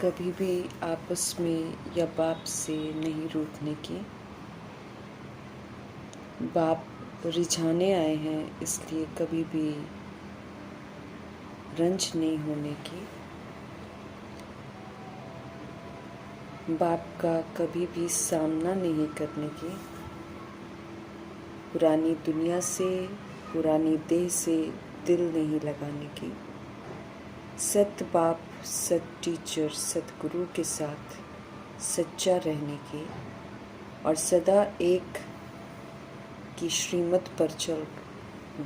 कभी भी आपस में या बाप से नहीं रूठने की। बाप रिझाने आए हैं, इसलिए कभी भी रंज नहीं होने की। बाप का कभी भी सामना नहीं करने की। पुरानी दुनिया से, पुरानी देह से दिल नहीं लगाने की। सत बाप, सत टीचर, सतगुरु के साथ सच्चा रहने की और सदा एक की श्रीमत पर चल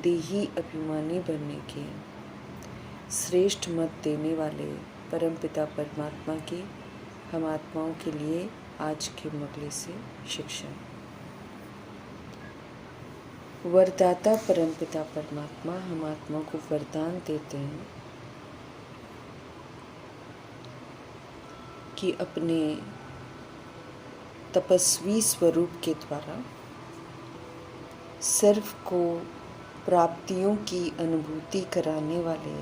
देही अभिमानी बनने की। श्रेष्ठ मत देने वाले परमपिता परमात्मा की हम आत्माओं के लिए आज के मुरली से शिक्षा। वरदाता परमपिता परमात्मा हम आत्माओं को वरदान देते हैं कि अपने तपस्वी स्वरूप के द्वारा सर्व को प्राप्तियों की अनुभूति कराने वाले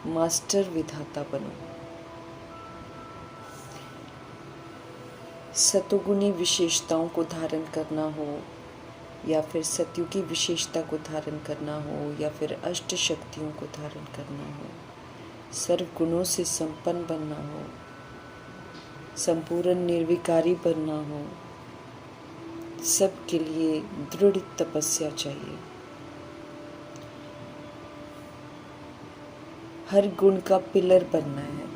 मास्टर विधाता बनो। सतोगुणी विशेषताओं को धारण करना हो या फिर सतयुगी विशेषता को धारण करना हो या फिर अष्ट शक्तियों को धारण करना हो, सर्व गुणों से संपन्न बनना हो, संपूर्ण निर्विकारी बनना हो, सब के लिए दृढ़ तपस्या चाहिए। हर गुण का पिलर बनना है।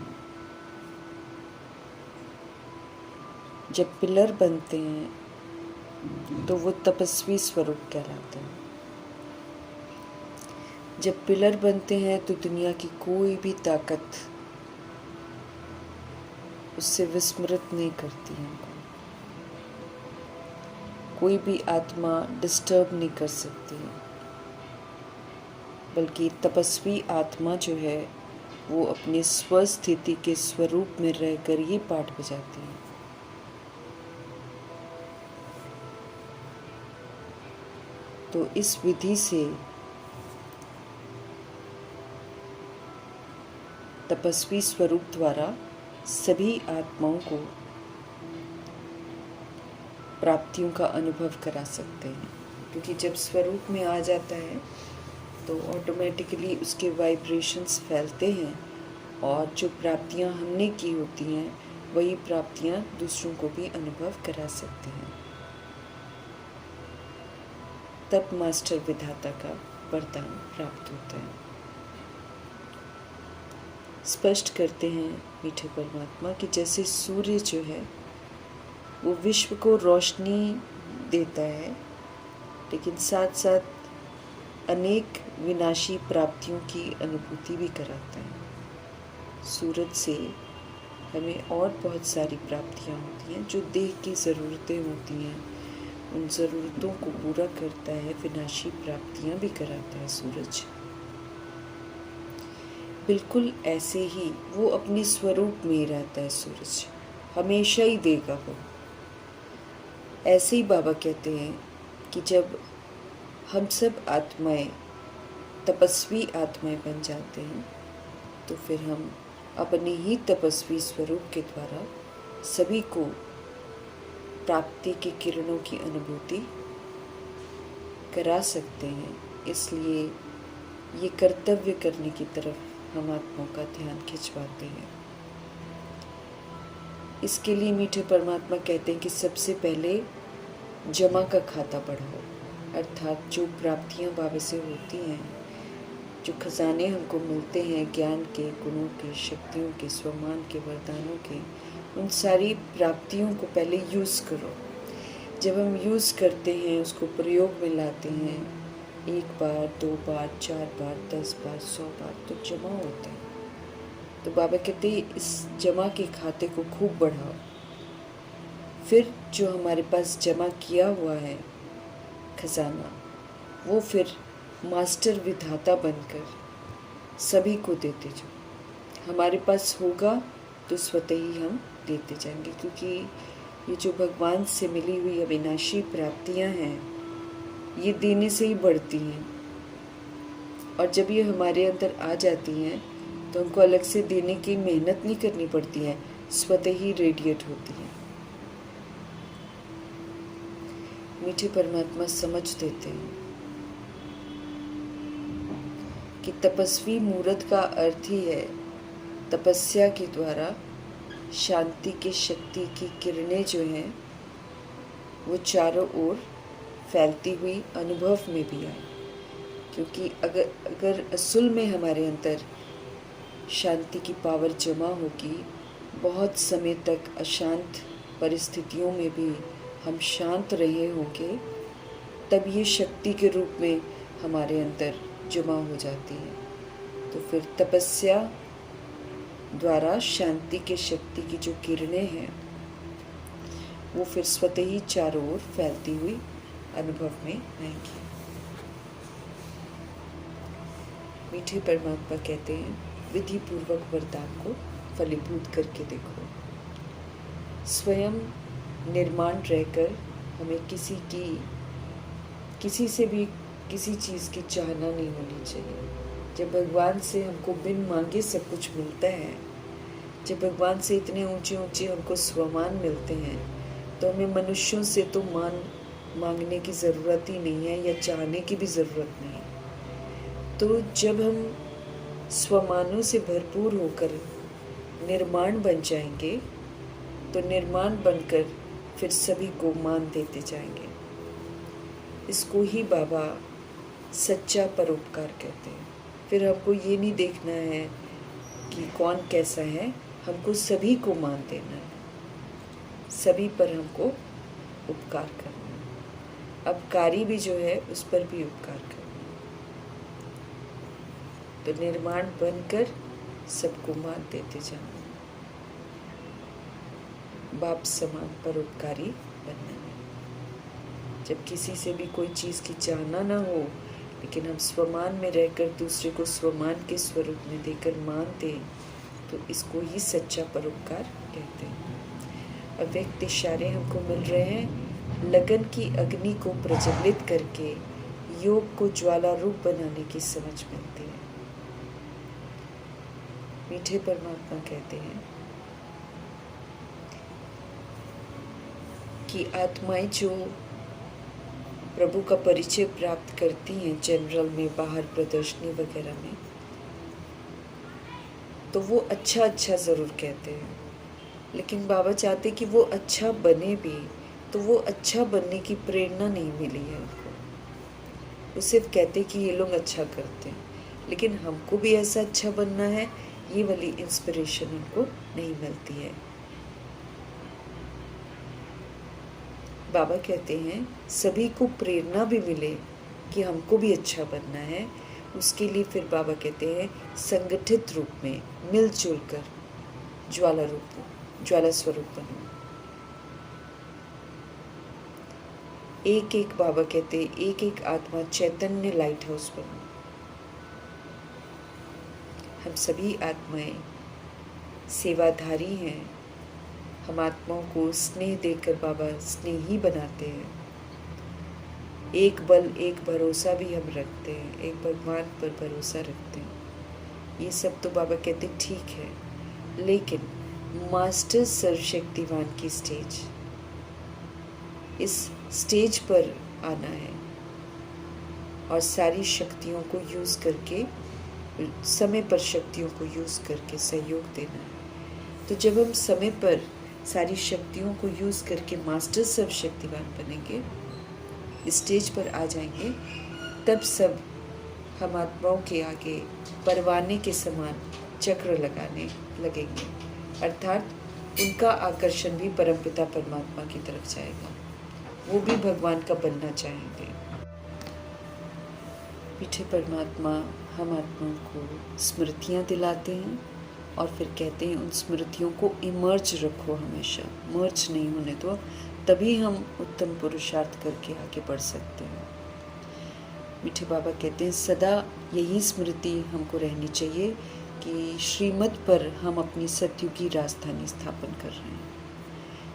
जब पिलर बनते हैं तो वो तपस्वी स्वरूप कहलाते हैं। जब पिलर बनते हैं तो दुनिया की कोई भी ताकत उससे विस्मृत नहीं करती है। कोई भी आत्मा डिस्टर्ब नहीं कर सकती है, बल्कि तपस्वी आत्मा जो है वो अपनी स्वस्थिति के स्वरूप में रहकर ये पाठ बजाती है। तो इस विधि से तपस्वी स्वरूप द्वारा सभी आत्माओं को प्राप्तियों का अनुभव करा सकते हैं, क्योंकि जब स्वरूप में आ जाता है तो ऑटोमेटिकली उसके वाइब्रेशंस फैलते हैं और जो प्राप्तियां हमने की होती हैं वही प्राप्तियां दूसरों को भी अनुभव करा सकते हैं। तब मास्टर विधाता का वरदान प्राप्त होता है। स्पष्ट करते हैं मीठे परमात्मा कि जैसे सूर्य जो है वो विश्व को रोशनी देता है, लेकिन साथ साथ अनेक विनाशी प्राप्तियों की अनुभूति भी कराता है। सूरज से हमें और बहुत सारी प्राप्तियां होती हैं जो देह की ज़रूरतें होती हैं, उन ज़रूरतों को पूरा करता है। विनाशी प्राप्तियां भी कराता है सूरज। बिल्कुल ऐसे ही वो अपने स्वरूप में ही रहता है। सूरज हमेशा ही देगा वो। ऐसे ही बाबा कहते हैं कि जब हम सब आत्माएं तपस्वी आत्माएं बन जाते हैं तो फिर हम अपने ही तपस्वी स्वरूप के द्वारा सभी को प्राप्ति की किरणों की अनुभूति करा सकते हैं। इसलिए ये कर्तव्य करने की तरफ हम आत्माओं का ध्यान खिंचवाते हैं। इसके लिए मीठे परमात्मा कहते हैं कि सबसे पहले जमा का खाता बढ़ाओ, अर्थात जो प्राप्तियां बाबा से होती हैं, जो खजाने हमको मिलते हैं ज्ञान के, गुणों के, शक्तियों के, स्वमान के, वरदानों के, उन सारी प्राप्तियों को पहले यूज़ करो। जब हम यूज़ करते हैं, उसको प्रयोग में लाते हैं, 1 बार, 2 बार, 4 बार, 10 बार, 100 बार, तो जमा होता है। तो बाबा कहते हैं इस जमा के खाते को खूब बढ़ाओ। फिर जो हमारे पास जमा किया हुआ है खजाना, वो फिर मास्टर विधाता बनकर सभी को देते जाओ। हमारे पास होगा तो स्वतः ही हम देते जाएंगे, क्योंकि ये जो भगवान से मिली हुई अविनाशी प्राप्तियां हैं ये देने से ही बढ़ती हैं। और जब ये हमारे अंदर आ जाती हैं तो उनको अलग से देने की मेहनत नहीं करनी पड़ती है, स्वतः ही रेडिएट होती है। मीठे परमात्मा समझ देते हैं कि तपस्वी मूर्त का अर्थ ही है तपस्या के द्वारा शांति की शक्ति की किरणें जो हैं वो चारों ओर फैलती हुई अनुभव में भी आए। क्योंकि अगर असल में हमारे अंदर शांति की पावर जमा होगी, बहुत समय तक अशांत परिस्थितियों में भी हम शांत रहे होंगे, तब ये शक्ति के रूप में हमारे अंदर जमा हो जाती है। तो फिर तपस्या द्वारा शांति के शक्ति की जो किरणें हैं वो फिर स्वतः ही चारों ओर फैलती हुई अनुभव में आएंगी। मीठे परमात्मा कहते हैं, विधि पूर्वक वरदान को फलीभूत करके देखो। स्वयं निर्माण रहकर हमें किसी से भी किसी चीज़ की चाहना नहीं होनी चाहिए। जब भगवान से हमको बिन मांगे सब कुछ मिलता है, जब भगवान से इतने ऊंचे ऊंचे हमको स्वमान मिलते हैं, तो हमें मनुष्यों से तो मान मांगने की ज़रूरत ही नहीं है या चाहने की भी ज़रूरत नहीं है। तो जब हम स्वमानों से भरपूर होकर निर्माण बन जाएंगे, तो निर्माण बनकर फिर सभी को मान देते जाएंगे। इसको ही बाबा सच्चा परोपकार कहते हैं। फिर हमको ये नहीं देखना है कि कौन कैसा है, हमको सभी को मान देना है, सभी पर हमको उपकार करना है। अपकारी भी जो है उस पर भी उपकार करना है। तो निर्माण बनकर सबको मान देते जाना, बाप समान परोपकारी बनना है। जब किसी से भी कोई चीज़ की चाहना ना हो, लेकिन हम स्वमान में रहकर दूसरे को स्वमान के स्वरूप में देकर मान दें, तो इसको ही सच्चा परोपकार कहते हैं। अव्यक्त इशारे हमको मिल रहे हैं लगन की अग्नि को प्रज्वलित करके योग को ज्वाला रूप बनाने की समझ मिलती है। मीठे परमात्मा कहते हैं कि आत्माएं जो प्रभु का परिचय प्राप्त करती हैं जनरल में, बाहर प्रदर्शनी वगैरह में, तो वो अच्छा अच्छा ज़रूर कहते हैं, लेकिन बाबा चाहते कि वो अच्छा बने भी, तो वो अच्छा बनने की प्रेरणा नहीं मिली है उनको। वो सिर्फ कहते कि ये लोग अच्छा करते हैं, लेकिन हमको भी ऐसा अच्छा बनना है, ये वाली इंस्पिरेशन उनको नहीं मिलती है। बाबा कहते हैं सभी को प्रेरणा भी मिले कि हमको भी अच्छा बनना है, उसके लिए फिर बाबा कहते हैं संगठित रूप में मिलजुल कर ज्वाला स्वरूप बनो। एक एक बाबा कहते हैं एक एक आत्मा चैतन्य लाइट हाउस बनो। हम सभी आत्माएं सेवाधारी हैं। हम आत्माओं को स्नेह देकर बाबा स्नेही बनाते हैं। एक बल एक भरोसा भी हम रखते हैं, एक भगवान पर भरोसा रखते हैं। ये सब तो बाबा कहते ठीक है, लेकिन मास्टर सर्वशक्तिवान की स्टेज, इस स्टेज पर आना है और सारी शक्तियों को यूज़ करके, समय पर शक्तियों को यूज़ करके सहयोग देना है। तो जब हम समय पर सारी शक्तियों को यूज़ करके मास्टर सर्वशक्तिवान बनेंगे, स्टेज पर आ जाएंगे, तब सब हम आत्माओं के आगे परवाने के समान चक्र लगाने लगेंगे, अर्थात उनका आकर्षण भी परमपिता परमात्मा की तरफ जाएगा। वो भी भगवान का बनना चाहेंगे। मीठे परमात्मा हम आत्माओं को स्मृतियाँ दिलाते हैं और फिर कहते हैं उन स्मृतियों को इमर्ज रखो, हमेशा मर्ज नहीं होने दो, तभी हम उत्तम पुरुषार्थ करके आगे बढ़ सकते हैं। मीठे बाबा कहते हैं सदा यही स्मृति हमको रहनी चाहिए कि श्रीमत पर हम अपनी सतयुगी राजधानी स्थापन कर रहे हैं।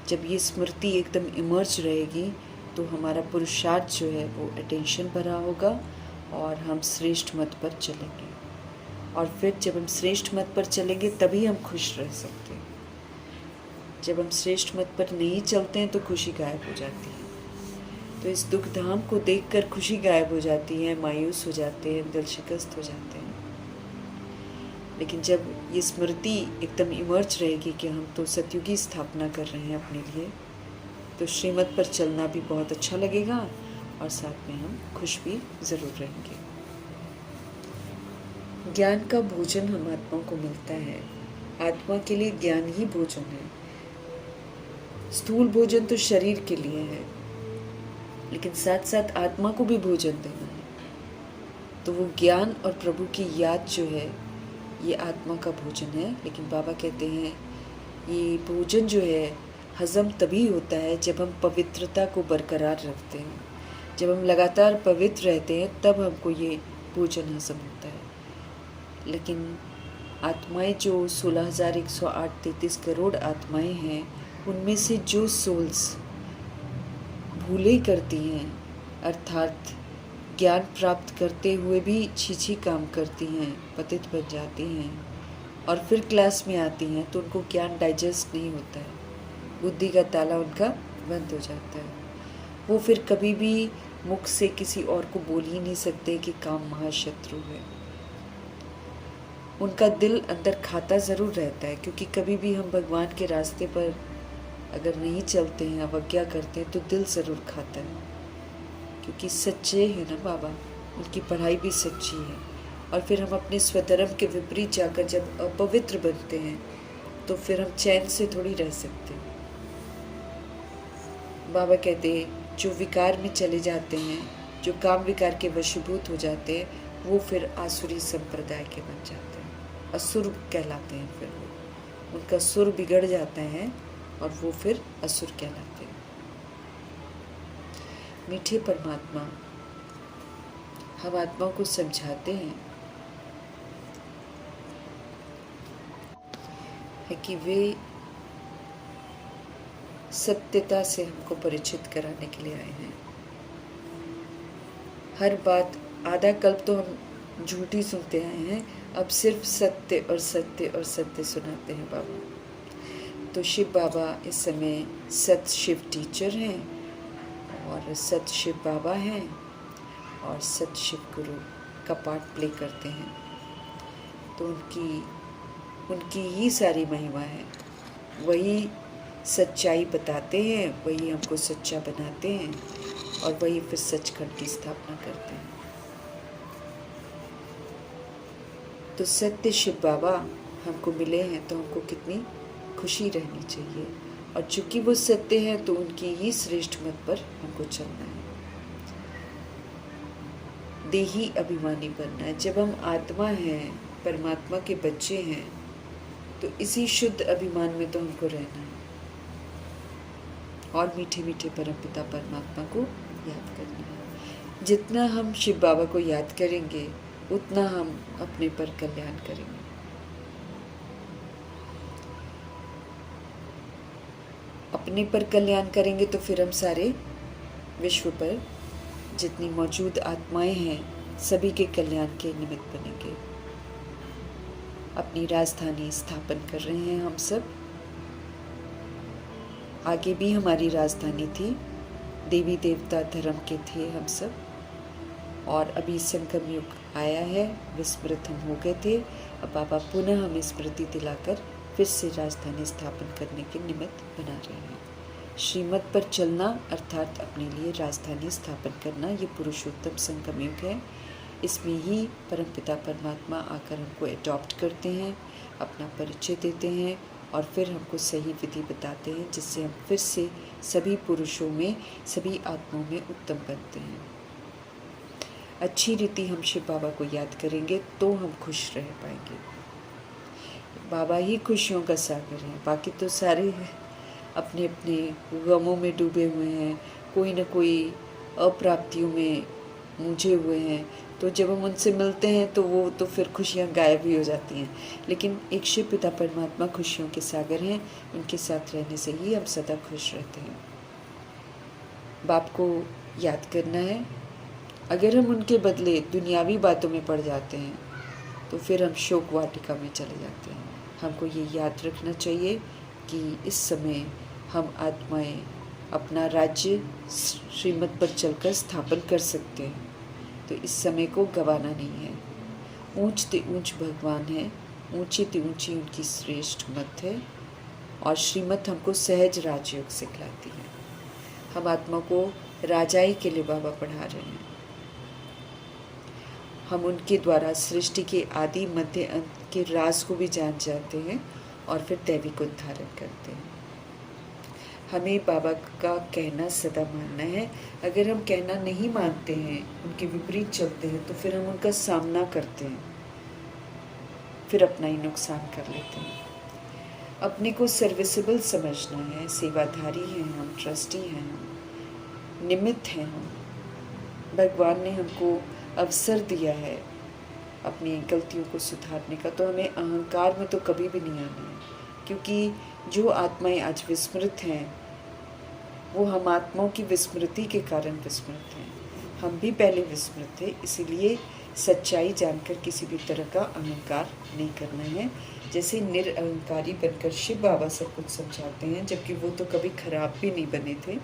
जब ये स्मृति एकदम इमर्ज रहेगी तो हमारा पुरुषार्थ जो है वो अटेंशन भरा होगा और हम श्रेष्ठ मत पर चलेंगे। और फिर जब हम श्रेष्ठ मत पर चलेंगे तभी हम खुश रह सकते हैं। जब हम श्रेष्ठ मत पर नहीं चलते हैं तो खुशी गायब हो जाती है। तो इस दुख धाम को देखकर खुशी गायब हो जाती है, मायूस हो जाते हैं, दिल शिकस्त हो जाते हैं। लेकिन जब ये स्मृति एकदम इमर्ज रहेगी कि हम तो सतयुगी स्थापना कर रहे हैं अपने लिए, तो श्रीमत पर चलना भी बहुत अच्छा लगेगा और साथ में हम खुश भी ज़रूर रहेंगे। ज्ञान का भोजन हम आत्मा को मिलता है। आत्मा के लिए ज्ञान ही भोजन है। स्थूल भोजन तो शरीर के लिए है, लेकिन साथ साथ आत्मा को भी भोजन देना है। तो वो ज्ञान और प्रभु की याद जो है, ये आत्मा का भोजन है। लेकिन बाबा कहते हैं ये भोजन जो है हजम तभी होता है जब हम पवित्रता को बरकरार रखते हैं। जब हम लगातार पवित्र रहते हैं तब हमको ये भोजन हजम होता है। लेकिन आत्माएं जो 16,108-33 करोड़ आत्माएं हैं, उनमें से जो सोल्स भूले करती हैं, अर्थात ज्ञान प्राप्त करते हुए भी छीछी काम करती हैं, पतित बन जाती हैं और फिर क्लास में आती हैं तो उनको ज्ञान डाइजेस्ट नहीं होता है, बुद्धि का ताला उनका बंद हो जाता है। वो फिर कभी भी मुख से किसी और को बोल ही नहीं सकते कि काम महाशत्रु है। उनका दिल अंदर खाता ज़रूर रहता है, क्योंकि कभी भी हम भगवान के रास्ते पर अगर नहीं चलते हैं, अवज्ञा करते हैं, तो दिल ज़रूर खाता है। क्योंकि सच्चे हैं ना बाबा, उनकी पढ़ाई भी सच्ची है। और फिर हम अपने स्वधर्म के विपरीत जाकर जब अपवित्र बनते हैं तो फिर हम चैन से थोड़ी रह सकते हैं। बाबा कहते हैं जो विकार में चले जाते हैं, जो काम विकार के वशीभूत हो जाते हैं, वो फिर आसुरी संप्रदाय के बन जाते हैं, असुर कहलाते हैं। फिर वो उनका सुर बिगड़ जाता है और वो फिर असुर कहलाते हैं। मीठे परमात्मा हम आत्मा को समझाते हैं है कि वे सत्यता से हमको परिचित कराने के लिए आए हैं। हर बात आधा कल्प तो हम झूठी सुनते आए हैं, अब सिर्फ सत्य और सत्य और सत्य सुनाते हैं बाबा। तो शिव बाबा इस समय सत शिव टीचर हैं और सत शिव बाबा हैं और सत शिव गुरु का पार्ट प्ले करते हैं। तो उनकी ही सारी महिमा है। वही सच्चाई बताते हैं, वही हमको सच्चा बनाते हैं और वही फिर सचखंड की स्थापना करते हैं। तो सत्य शिव बाबा हमको मिले हैं तो हमको कितनी खुशी रहनी चाहिए। और चूंकि वो सत्य हैं तो उनकी ही श्रेष्ठ मत पर हमको चलना है, देही अभिमानी बनना है। जब हम आत्मा हैं, परमात्मा के बच्चे हैं, तो इसी शुद्ध अभिमान में तो हमको रहना है और मीठे मीठे परमपिता परमात्मा को याद करना है। जितना हम शिव बाबा को याद करेंगे उतना हम अपने पर कल्याण करेंगे। अपने पर कल्याण करेंगे तो फिर हम सारे विश्व पर जितनी मौजूद आत्माएं हैं सभी के कल्याण के निमित्त बनेंगे। अपनी राजधानी स्थापन कर रहे हैं हम सब। आगे भी हमारी राजधानी थी, देवी देवता धर्म के थे हम सब, और अभी संगम युग आया है, विस्मृत हम हो गए थे। अब बाबा पुनः हमें स्मृति दिलाकर फिर से राजधानी स्थापन करने के निमित्त बना रहे हैं। श्रीमत पर चलना अर्थात अपने लिए राजधानी स्थापन करना, ये पुरुषोत्तम संगम युग है। इसमें ही परमपिता परमात्मा आकर हमको अडॉप्ट करते हैं, अपना परिचय देते हैं और फिर हमको सही विधि बताते हैं, जिससे हम फिर से सभी पुरुषों में, सभी आत्माओं में उत्तम बनते हैं। अच्छी रीति हम शिव बाबा को याद करेंगे तो हम खुश रह पाएंगे। बाबा ही खुशियों का सागर है, बाकी तो सारे अपने अपने गमों में डूबे हुए हैं, कोई न कोई अप्राप्तियों में मूझे हुए हैं। तो जब हम उनसे मिलते हैं तो वो तो फिर खुशियाँ गायब ही हो जाती हैं। लेकिन एक शिव पिता परमात्मा खुशियों के सागर हैं, उनके साथ रहने से ही हम सदा खुश रहते हैं। बाप को याद करना है। अगर हम उनके बदले दुनियावी बातों में पड़ जाते हैं तो फिर हम शोक वाटिका में चले जाते हैं। हमको ये याद रखना चाहिए कि इस समय हम आत्माएं अपना राज्य श्रीमत पर चलकर स्थापन कर सकते हैं, तो इस समय को गंवाना नहीं है। ऊंच ते ऊंच भगवान है, ऊंची ते ऊंची उनकी श्रेष्ठ मत है, और श्रीमत हमको सहज राजयोग सिखलाती है। हम आत्मा को राजाई के लिए बाबा पढ़ा रहे हैं। हम उनके द्वारा सृष्टि के आदि मध्य अंत के राज को भी जान जाते हैं और फिर दैविक को धारण करते हैं। हमें बाबा का कहना सदा मानना है। अगर हम कहना नहीं मानते हैं, उनके विपरीत चलते हैं, तो फिर हम उनका सामना करते हैं, फिर अपना ही नुकसान कर लेते हैं। अपने को सर्विसेबल समझना है, सेवाधारी हैं हम, ट्रस्टी हैं हम, निमित्त हैं हम। भगवान ने हमको अवसर दिया है अपनी गलतियों को सुधारने का, तो हमें अहंकार में तो कभी भी नहीं आना है, क्योंकि जो आत्माएं आज विस्मृत हैं वो हम आत्माओं की विस्मृति के कारण विस्मृत हैं। हम भी पहले विस्मृत थे, इसीलिए सच्चाई जानकर किसी भी तरह का अहंकार नहीं करना है। जैसे निरअहंकारी बनकर शिव बाबा सब कुछ समझाते हैं, जबकि वो तो कभी खराब भी नहीं बने थे,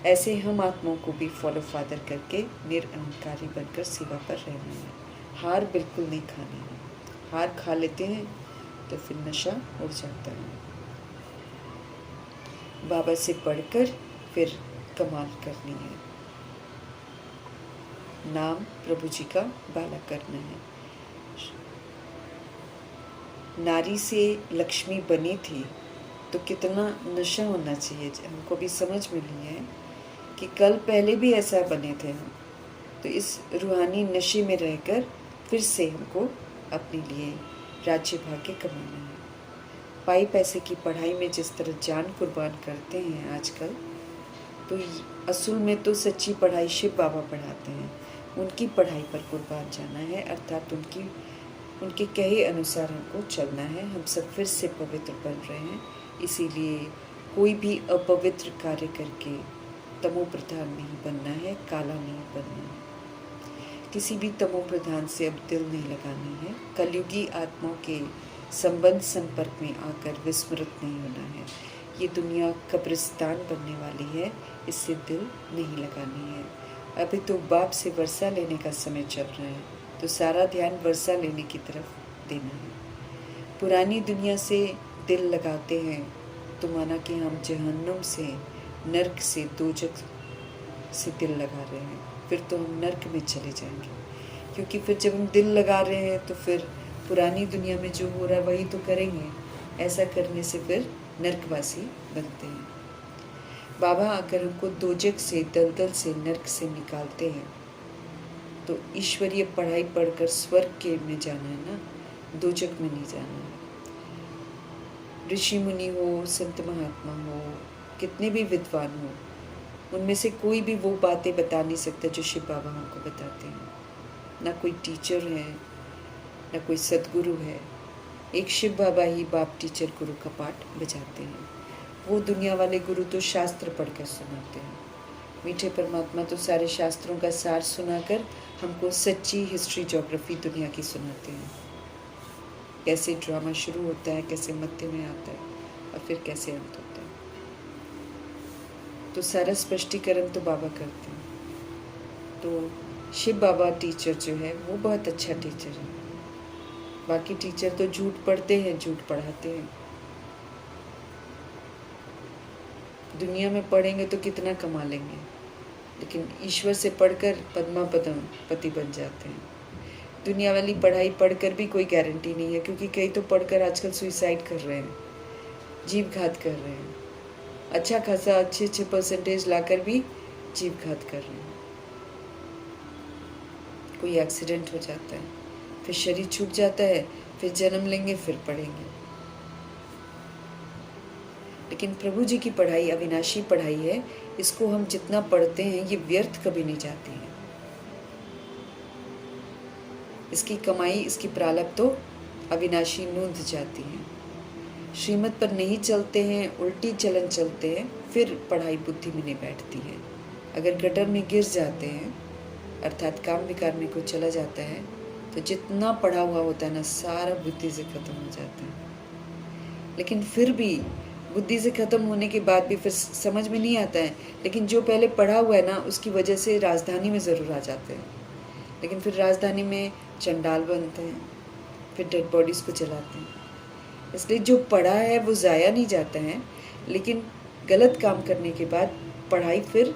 ऐसे हम आत्माओं को भी फॉलो फादर करके निरअहंकारी बनकर सेवा पर रहना है। हार बिल्कुल नहीं खानी है। हार खा लेते हैं तो फिर नशा उड़ जाता है। बाबा से पढ़कर फिर कमाल करनी है, नाम प्रभु जी का बाला करना है। नारी से लक्ष्मी बनी थी तो कितना नशा होना चाहिए। हमको भी समझ मिली है कि कल पहले भी ऐसा बने थे हम, तो इस रूहानी नशे में रहकर फिर से हमको अपने लिए राज्य भाग्य कमाना है। पाई पैसे की पढ़ाई में जिस तरह जान कुर्बान करते हैं आजकल, तो असल में तो सच्ची पढ़ाई शिव बाबा पढ़ाते हैं। उनकी पढ़ाई पर कुर्बान जाना है, अर्थात उनके कहे अनुसार हमको चलना है। हम सब फिर से पवित्र बन रहे हैं, इसीलिए कोई भी अपवित्र कार्य करके तमो प्रधान नहीं बनना है, काला नहीं बनना है। किसी भी तमो प्रधान से अब दिल नहीं लगाना है। कलयुगी आत्माओं के संबंध संपर्क में आकर विस्मृत नहीं होना है। ये दुनिया कब्रिस्तान बनने वाली है, इससे दिल नहीं लगानी है। अभी तो बाप से वर्षा लेने का समय चल रहा है, तो सारा ध्यान वर्षा लेने की तरफ देना है। पुरानी दुनिया से दिल लगाते हैं तो माना कि हम जहन्नुम से, नर्क से, दोजख से दिल लगा रहे हैं, फिर तो हम नर्क में चले जाएंगे। क्योंकि फिर जब हम दिल लगा रहे हैं तो फिर पुरानी दुनिया में जो हो रहा है वही तो करेंगे। ऐसा करने से फिर नर्कवासी बनते हैं। बाबा अगर हमको दोजख से, दलदल से, नर्क से निकालते हैं तो ईश्वरीय पढ़ाई पढ़कर स्वर्ग के में जाना है ना, दोजख में नहीं जाना है। ऋषि मुनि हो, संत महात्मा हो, कितने भी विद्वान हो, उनमें से कोई भी वो बातें बता नहीं सकता जो शिव बाबा हमको बताते हैं। ना कोई टीचर है, ना कोई सदगुरु है। एक शिव बाबा ही बाप टीचर गुरु का पाठ बजाते हैं। वो दुनिया वाले गुरु तो शास्त्र पढ़कर सुनाते हैं। मीठे परमात्मा तो सारे शास्त्रों का सार सुनाकर हमको सच्ची हिस्ट्री ज्योग्राफी दुनिया की सुनाते हैं। कैसे ड्रामा शुरू होता है, कैसे मध्य में आता है और फिर कैसे अंत होता है, तो सारा स्पष्टीकरण तो बाबा करते हैं। तो शिव बाबा टीचर जो है वो बहुत अच्छा टीचर है। बाकी टीचर तो झूठ पढ़ते हैं, झूठ पढ़ाते हैं। दुनिया में पढ़ेंगे तो कितना कमा लेंगे, लेकिन ईश्वर से पढ़कर पद्मा पदम पति बन जाते हैं। दुनिया वाली पढ़ाई पढ़कर भी कोई गारंटी नहीं है, क्योंकि कई तो पढ़कर आजकल सुइसाइड कर रहे हैं, जीव घात कर रहे हैं। अच्छा खासा अच्छे परसेंटेज लाकर भी जीव घात कर रहे हैं। कोई एक्सीडेंट हो जाता है, फिर शरीर छूट जाता है, फिर जन्म लेंगे, फिर पढ़ेंगे। लेकिन प्रभु जी की पढ़ाई अविनाशी पढ़ाई है। इसको हम जितना पढ़ते हैं ये व्यर्थ कभी नहीं जाती है। इसकी कमाई, इसकी प्रालब्ध तो अविनाशी नूंद जाती है। श्रीमत पर नहीं चलते हैं, उल्टी चलन चलते हैं, फिर पढ़ाई बुद्धि में नहीं बैठती है। अगर गटर में गिर जाते हैं, अर्थात काम विकार में कोई चला जाता है, तो जितना पढ़ा हुआ होता है ना, सारा बुद्धि से ख़त्म हो जाता है। लेकिन फिर भी बुद्धि से ख़त्म होने के बाद भी फिर समझ में नहीं आता है, लेकिन जो पहले पढ़ा हुआ है ना, उसकी वजह से राजधानी में ज़रूर आ जाते हैं। लेकिन फिर राजधानी में चंडाल बनते हैं, फिर डेड बॉडीज़ को जलाते हैं। इसलिए जो पढ़ा है वो ज़ाया नहीं जाता है, लेकिन गलत काम करने के बाद पढ़ाई फिर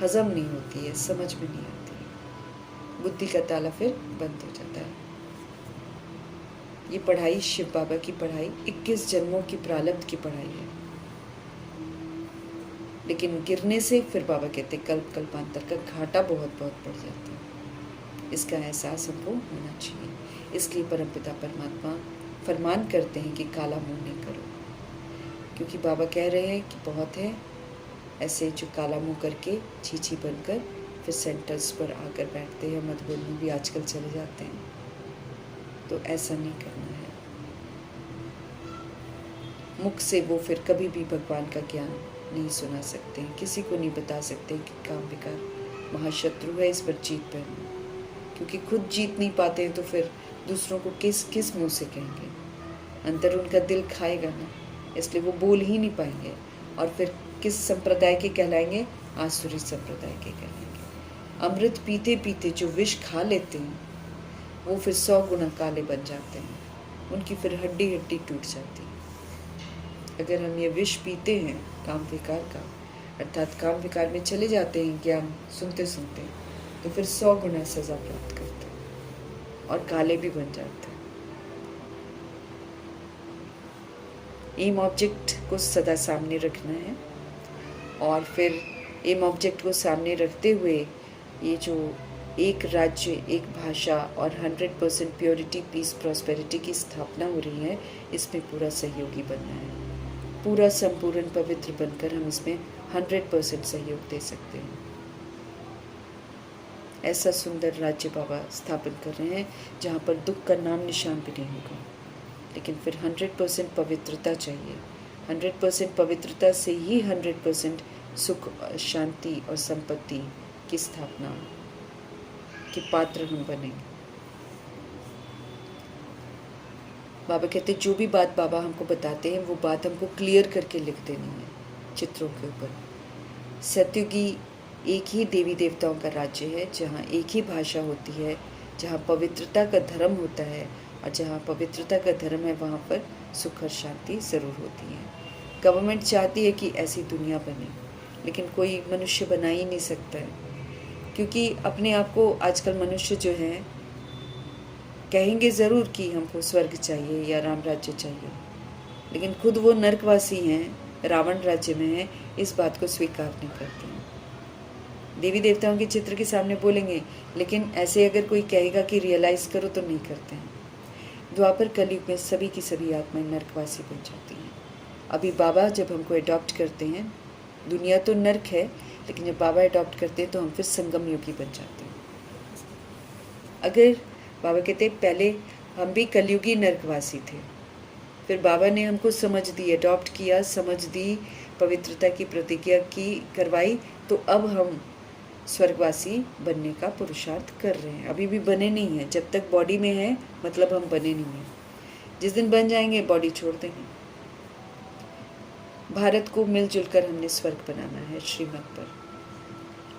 हज़म नहीं होती है, समझ में नहीं आती है, बुद्धि का ताला फिर बंद हो जाता है। ये पढ़ाई शिव बाबा की पढ़ाई 21 जन्मों की प्रारब्ध की पढ़ाई है। लेकिन गिरने से फिर बाबा कहते कल्प कल्पांतर का घाटा बहुत बहुत बढ़ जाता है। इसका एहसास हमको होना चाहिए। इसलिए परमपिता परमात्मा फरमान करते हैं कि काला मुंह नहीं करो, क्योंकि बाबा कह रहे हैं कि बहुत है ऐसे जो काला मुंह करके छीछी बनकर फिर सेंटर्स पर आकर बैठते हैं, मधुबन में भी आजकल चले जाते हैं। तो ऐसा नहीं करना है। मुख से वो फिर कभी भी भगवान का ज्ञान नहीं सुना सकते हैं, किसी को नहीं बता सकते कि काम विकार महाशत्रु है, इस पर जीत पाना, क्योंकि खुद जीत नहीं पाते हैं तो फिर दूसरों को किस मुंह से कहेंगे। अंदर उनका दिल खाएगा ना, इसलिए वो बोल ही नहीं पाएंगे। और फिर किस संप्रदाय के कहलाएंगे? आसुरी संप्रदाय के कहलाएंगे। अमृत पीते पीते जो विष खा लेते हैं वो फिर 100 गुना काले बन जाते हैं, उनकी फिर हड्डी हड्डी टूट जाती है। अगर हम ये विष पीते हैं काम विकार का, अर्थात काम विकार में चले जाते हैं ज्ञान सुनते सुनते, तो फिर 100 गुना सजा प्राप्त करते हैं और काले भी बन जाते हैं। एम ऑब्जेक्ट को सदा सामने रखना है, और फिर एम ऑब्जेक्ट को सामने रखते हुए ये जो एक राज्य, एक भाषा और 100% प्योरिटी, पीस, प्रॉस्पेरिटी की स्थापना हो रही है, इसमें पूरा सहयोगी बनना है। पूरा संपूर्ण पवित्र बनकर हम इसमें 100% सहयोग दे सकते हैं। ऐसा सुंदर राज्य बाबा स्थापन कर रहे हैं जहाँ पर दुख का नाम निशान भी नहीं होगा, लेकिन फिर 100% पवित्रता चाहिए। 100% पवित्रता से ही 100% सुख, शांति और संपत्ति की स्थापना के पात्र हम बनेंगे। बाबा कहते जो भी बात बाबा हमको बताते हैं वो बात हमको क्लियर करके लिख देनी है चित्रों के ऊपर। सत्युगी एक ही देवी देवताओं का राज्य है, जहाँ एक ही भाषा होती है, जहाँ पवित्रता का धर्म होता है, और जहाँ पवित्रता का धर्म है वहाँ पर सुख और शांति ज़रूर होती है। गवर्नमेंट चाहती है कि ऐसी दुनिया बने, लेकिन कोई मनुष्य बना ही नहीं सकता है, क्योंकि अपने आप को आजकल मनुष्य जो है कहेंगे ज़रूर कि हमको स्वर्ग चाहिए या राम राज्य चाहिए, लेकिन खुद वो नरकवासी हैं, रावण राज्य में हैं, इस बात को स्वीकार नहीं करते हैं। देवी देवताओं के चित्र के सामने बोलेंगे, लेकिन ऐसे अगर कोई कहेगा कि रियलाइज़ करो तो नहीं करते हैं। द्वापर कलयुग में सभी की सभी आत्माएं नरकवासी बन जाती हैं। अभी बाबा जब हमको अडॉप्ट करते हैं, दुनिया तो नर्क है, लेकिन जब बाबा अडॉप्ट करते हैं तो हम फिर संगम युगी बन जाते हैं। अगर बाबा कहते पहले हम भी कलयुगी नरकवासी थे, फिर बाबा ने हमको समझ दी, अडॉप्ट किया, समझ दी, पवित्रता की प्रतिज्ञा की, करवाई, तो अब हम स्वर्गवासी बनने का पुरुषार्थ कर रहे हैं। अभी भी बने नहीं हैं, जब तक बॉडी में है मतलब हम बने नहीं हैं। जिस दिन बन जाएंगे बॉडी छोड़ देंगे। भारत को मिलजुल कर हमने स्वर्ग बनाना है श्रीमत पर,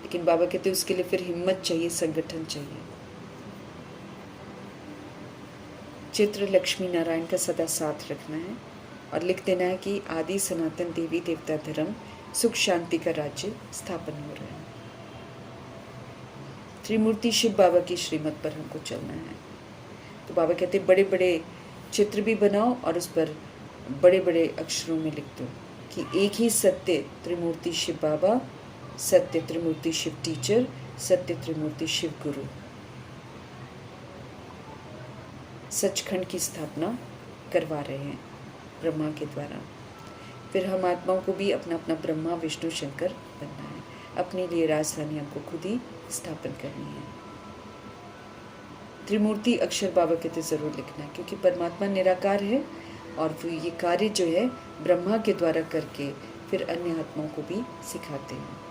लेकिन बाबा कहते उसके लिए फिर हिम्मत चाहिए, संगठन चाहिए। चित्र लक्ष्मी नारायण का सदा साथ रखना है और लिख देना है कि आदि सनातन देवी देवता धर्म सुख शांति का राज्य स्थापन हो रहा है। त्रिमूर्ति शिव बाबा की श्रीमत पर हमको चलना है। तो बाबा कहते बड़े बड़े चित्र भी बनाओ और उस पर बड़े बड़े अक्षरों में लिख दो कि एक ही सत्य त्रिमूर्ति शिव बाबा, सत्य त्रिमूर्ति शिव टीचर, सत्य त्रिमूर्ति शिव गुरु, सचखंड की स्थापना करवा रहे हैं ब्रह्मा के द्वारा। फिर हम आत्माओं को भी अपना अपना ब्रह्मा विष्णु शंकर बनना है। अपने लिए राजधानी हमको खुद ही स्थापन करनी है। त्रिमूर्ति अक्षर बाबा कहते ज़रूर लिखना है, क्योंकि परमात्मा निराकार है और वो ये कार्य जो है ब्रह्मा के द्वारा करके फिर अन्य आत्माओं को भी सिखाते हैं।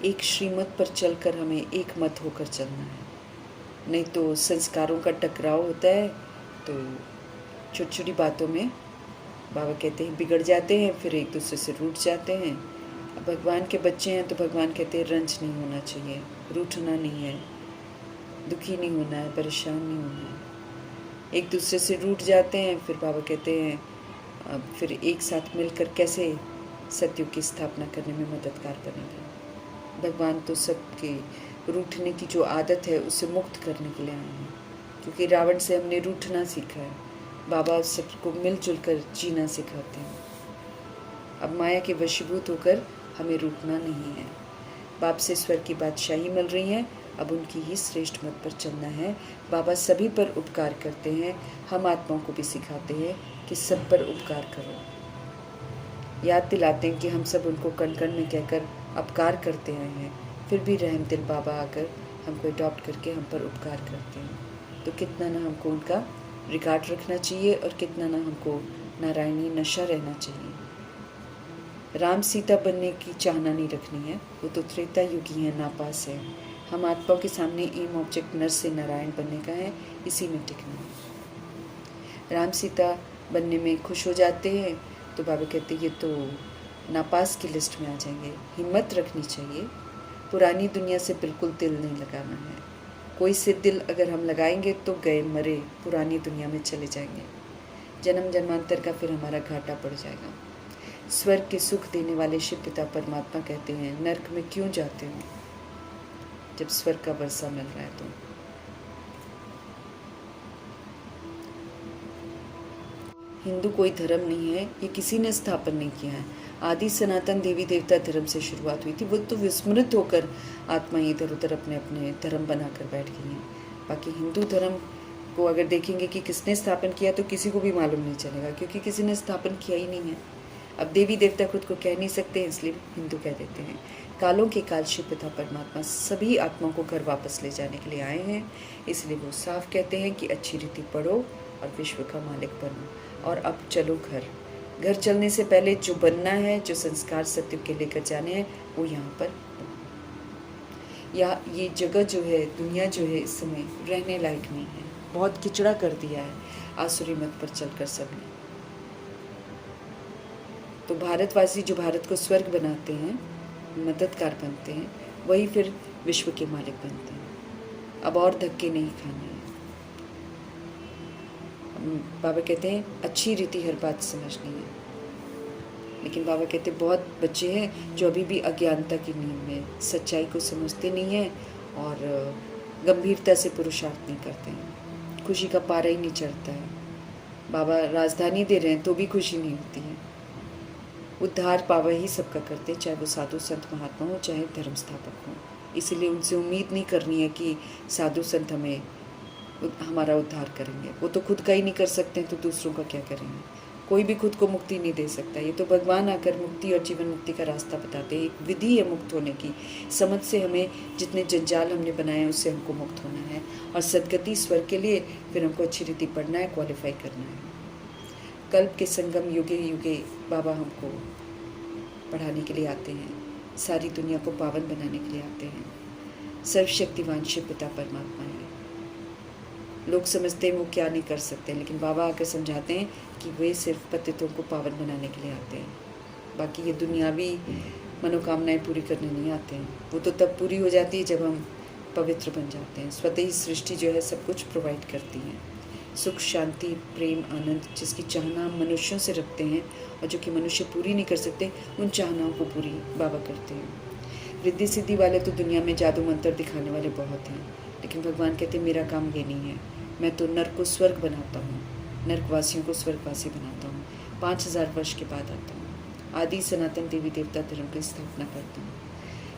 एक श्रीमत पर चलकर हमें एक मत होकर चलना है, नहीं तो संस्कारों का टकराव होता है। तो छोटी छोटी बातों में बाबा कहते हैं बिगड़ जाते हैं, फिर एक दूसरे से रूठ जाते हैं। अब भगवान के बच्चे हैं तो भगवान कहते हैं रंज नहीं होना चाहिए, रूठना नहीं है, दुखी नहीं होना है, परेशान नहीं होना है। एक दूसरे से रूठ जाते हैं, फिर बाबा कहते हैं फिर एक साथ मिलकर कैसे सतयुग की स्थापना करने में मददगार बनेंगे। भगवान तो सबके रूठने की जो आदत है उससे मुक्त करने के लिए आए हैं, क्योंकि रावण से हमने रूठना सीखा है। बाबा सबको मिलजुल कर जीना सिखाते हैं। अब माया के वशीभूत होकर हमें रूठना नहीं है। बाप से स्वर की बादशाही मिल रही है, अब उनकी ही श्रेष्ठ मत पर चलना है। बाबा सभी पर उपकार करते हैं, हम आत्माओं को भी सिखाते हैं कि सब पर उपकार करो। याद दिलाते हैं कि हम सब उनको कण कण में कहकर अपकार करते आए हैं, फिर भी रहम दिल बाबा आकर हमको अडॉप्ट करके हम पर उपकार करते हैं। तो कितना ना हमको उनका रिकॉर्ड रखना चाहिए और कितना ना हमको नारायणी नशा रहना चाहिए। राम सीता बनने की चाहना नहीं रखनी है, वो तो त्रेता युगी है, नापास है। हम आत्माओं के सामने एम ऑब्जेक्ट नर से नारायण बनने का है, इसी में टिकना है। राम सीता बनने में खुश हो जाते हैं तो बाबा कहते हैं ये तो नापास की लिस्ट में आ जाएंगे। हिम्मत रखनी चाहिए, पुरानी दुनिया से बिल्कुल दिल नहीं लगाना है। कोई से दिल अगर हम लगाएंगे तो गए मरे पुरानी दुनिया में चले जाएंगे, जन्म जन्मांतर का फिर हमारा घाटा पड़ जाएगा। स्वर्ग के सुख देने वाले शिव पिता परमात्मा कहते हैं नरक में क्यों जाते हो जब स्वर्ग का वर्षा मिल रहा है। तो हिंदू कोई धर्म नहीं है, ये किसी ने स्थापन नहीं किया है। आदि सनातन देवी देवता धर्म से शुरुआत हुई थी, वो तो विस्मृत होकर आत्मा इधर उधर अपने अपने धर्म बनाकर बैठ गई हैं। बाकी हिंदू धर्म को अगर देखेंगे कि किसने स्थापन किया तो किसी को भी मालूम नहीं चलेगा, क्योंकि किसी ने स्थापन किया ही नहीं है। अब देवी देवता खुद को कह नहीं सकते, इसलिए हिंदू कह देते हैं। कालों के काल शिव पिता परमात्मा सभी आत्माओं को घर वापस ले जाने के लिए आए हैं, इसलिए वो साफ कहते हैं कि अच्छी रीति पढ़ो और विश्व का मालिक बनो। और अब चलो घर। घर चलने से पहले जो बनना है, जो संस्कार सत्य के लेकर जाने हैं, वो यहाँ पर या ये जगह जो है, दुनिया जो है, इस समय रहने लायक नहीं है। बहुत किचड़ा कर दिया है आसुरी मत पर चलकर सबने। तो भारतवासी जो भारत को स्वर्ग बनाते हैं, मददगार बनते हैं, वही फिर विश्व के मालिक बनते हैं। अब और धक्के नहीं खाने हैं। बाबा कहते हैं अच्छी रीति हर बात समझनी है, लेकिन बाबा कहते हैं बहुत बच्चे हैं जो अभी भी अज्ञानता की नींद में, सच्चाई को समझते नहीं हैं और गंभीरता से पुरुषार्थ नहीं करते हैं। खुशी का पारा ही नहीं चढ़ता है। बाबा राजधानी दे रहे हैं तो भी खुशी नहीं होती है। उद्धार बाबा ही सबका करते हैं, चाहे वो साधु संत महात्मा हो, चाहे धर्म स्थापक हो। इसीलिए उनसे उम्मीद नहीं करनी है कि साधु संत हमारा उद्धार करेंगे। वो तो खुद का ही नहीं कर सकते हैं तो दूसरों का क्या करेंगे। कोई भी खुद को मुक्ति नहीं दे सकता। ये तो भगवान आकर मुक्ति और जीवन मुक्ति का रास्ता बताते हैं। एक विधि है मुक्त होने की। समझ से हमें जितने जंजाल हमने बनाए हैं उससे हमको मुक्त होना है, और सदगति स्वर्ग के लिए फिर हमको अच्छी रीति पढ़ना है, क्वालिफाई करना है। कल्प के संगम युगे युगे बाबा हमको पढ़ाने के लिए आते हैं, सारी दुनिया को पावन बनाने के लिए आते हैं। सर्वशक्तिवान शिव पिता परमात्मा है। लोग समझते हैं वो क्या नहीं कर सकते, लेकिन बाबा आकर समझाते हैं कि वे सिर्फ पतितों को पावन बनाने के लिए आते हैं। बाकी ये दुनियावी मनोकामनाएं पूरी करने नहीं आते हैं। वो तो तब पूरी हो जाती है जब हम पवित्र बन जाते हैं। स्वतः ही सृष्टि जो है सब कुछ प्रोवाइड करती है। सुख, शांति, प्रेम, आनंद जिसकी चाहना हम मनुष्यों से रखते हैं और जो कि मनुष्य पूरी नहीं कर सकते, उन चाहनाओं को पूरी बाबा करते हैं। रिद्धि सिद्धि वाले तो दुनिया में जादू मंत्र दिखाने वाले बहुत हैं, लेकिन भगवान कहते हैं मेरा काम ये नहीं है। मैं तो नर्क को स्वर्ग बनाता हूँ, नर्कवासियों को स्वर्गवासी बनाता हूँ। 5000 वर्ष के बाद आता हूँ, आदि सनातन देवी देवता धर्म की स्थापना करता हूँ।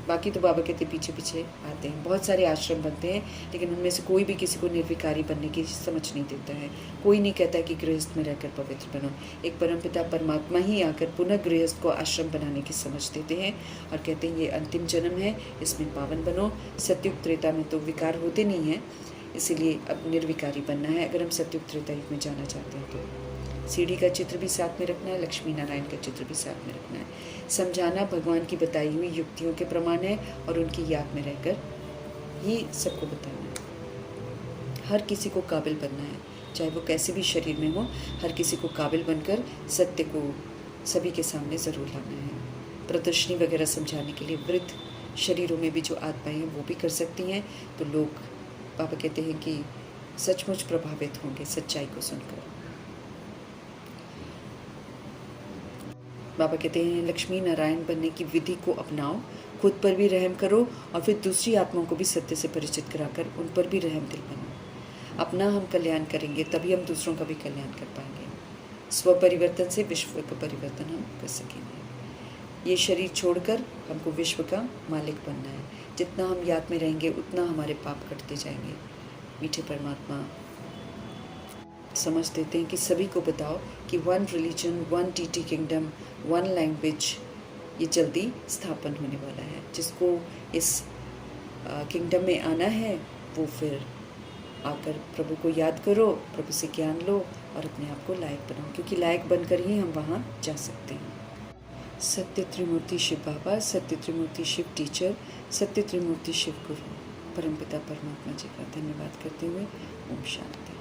बाकी तो बाबा कहते पीछे पीछे आते हैं। बहुत सारे आश्रम बनते हैं, लेकिन उनमें से कोई भी किसी को निर्विकारी बनने की समझ नहीं देता है। कोई नहीं कहता कि गृहस्थ में रहकर पवित्र बनो। एक परमपिता परमात्मा ही आकर पुनः गृहस्थ को आश्रम बनाने की समझ देते हैं और कहते हैं ये अंतिम जन्म है, इसमें पावन बनो। सतयुग त्रेता में तो विकार होते नहीं हैं, इसीलिए अब निर्विकारी बनना है अगर हम सतयुग त्रेता युग में जाना चाहते हैं। तो सीढ़ी का चित्र भी साथ में रखना है, लक्ष्मी नारायण का चित्र भी साथ में रखना है। समझाना भगवान की बताई हुई युक्तियों के प्रमाण है और उनकी याद में रहकर ही सबको बताना है। हर किसी को काबिल बनना है, चाहे वो कैसे भी शरीर में हो, हर किसी को काबिल बनकर सत्य को सभी के सामने ज़रूर लाना है। प्रदर्शनी वगैरह समझाने के लिए वृद्ध शरीरों में भी जो आत्माएं हैं वो भी कर सकती हैं, तो लोग बाबा कहते हैं कि सचमुच प्रभावित होंगे सच्चाई को सुनकर। बाबा कहते हैं लक्ष्मी नारायण बनने की विधि को अपनाओ, खुद पर भी रहम करो और फिर दूसरी आत्माओं को भी सत्य से परिचित कराकर उन पर भी रहम दिल बनो। अपना हम कल्याण करेंगे तभी हम दूसरों का भी कल्याण कर पाएंगे। स्व परिवर्तन से विश्व का परिवर्तन हम कर सकेंगे। ये शरीर छोड़कर हमको विश्व का मालिक बनना है। जितना हम याद में रहेंगे उतना हमारे पाप कटते जाएंगे। मीठे परमात्मा समझ देते हैं कि सभी को बताओ कि 1 रिलीजन, 1 टीटी किंगडम, 1 लैंग्वेज ये जल्दी स्थापन होने वाला है। जिसको इस किंगडम में आना है वो फिर आकर प्रभु को याद करो, प्रभु से ज्ञान लो और अपने आप को लायक बनाओ, क्योंकि लायक बनकर ही हम वहाँ जा सकते हैं। सत्य त्रिमूर्ति शिव बाबा, सत्य त्रिमूर्ति शिव टीचर, सत्य त्रिमूर्ति शिव गुरु, परमपिता परमात्मा जी का धन्यवाद करते हुए ओम शांति।